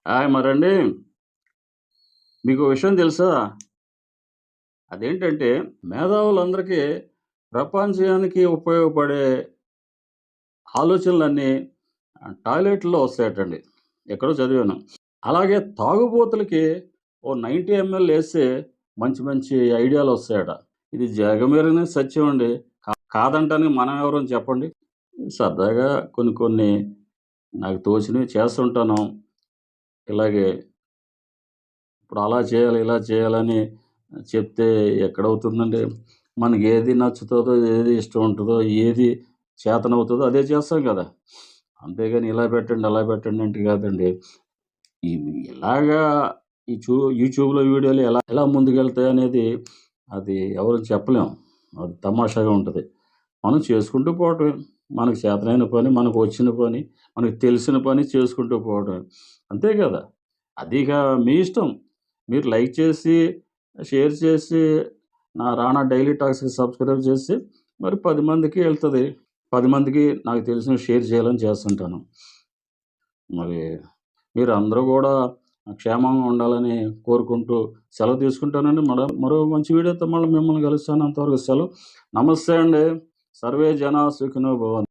మరండి మీకు విషయం తెలుసా? అదేంటంటే మేధావులందరికీ ప్రపంచానికి ఉపయోగపడే ఆలోచనలన్నీ టాయిలెట్‌లో వస్తాయటండి. ఎక్కడో చదివాను. అలాగే తాగుబోతులకి ఓ 90 ఎంఎల్ ఏస్తే మంచి మంచి ఐడియాలొస్తాయట. ఇది జగమెరిగిన సత్యం అండి. కాదంటానికి మనం ఎవరం చెప్పండి? సరదాగా కొన్ని కొన్ని నాకు తోచినవి చేస్తుంటాను. ఇలాగే ఇప్పుడు అలా చేయాలి, ఇలా చేయాలని చెప్తే ఎక్కడవుతుందండి? మనకేది నచ్చుతదో, ఏది ఇష్టం ఉంటదో, ఏది చేతనవుతదో అదే చేస్తాం కదా! అంతేగాని ఇలా పెట్టండి, అలా పెట్టండి అంటే కాదండి. ఇవి ఎలాగా యూట్యూబ్‌లో వీడియోలు ఎలా ఎలా ముందుకెళ్తాయనేది అది ఎవరు చెప్పలేం. అది తమాషాగా ఉంటది. మనం చేసుకుంటూ పోవటమే. మనకు చేతనైన పని, మనకు వచ్చిన పని, మనకు తెలిసిన పని చేసుకుంటూ పోవడమే. అంతే కదా! అదిక మీ ఇష్టం. మీరు లైక్ చేసి, షేర్ చేసి, నా రానా డైలీ టాక్స్‌కి సబ్స్క్రైబ్ చేసి, మరి 10 మందికి ఎళ్తది. 10 మందికి నాకు తెలిసినవి షేర్ చేయాలని చేస్తుంటాను. మరి మీరందరూ గూడా క్షేమంగా ఉండాలని కోరుకుంటూ సెలవు తీసుకుంటానండి. మరో మంచి వీడియోతో మళ్ళీ మిమ్మల్ని కలుస్తాను. అంతవరకు సెలవు. నమస్తే అండి. సర్వే జనా సుఖినో భవంతు.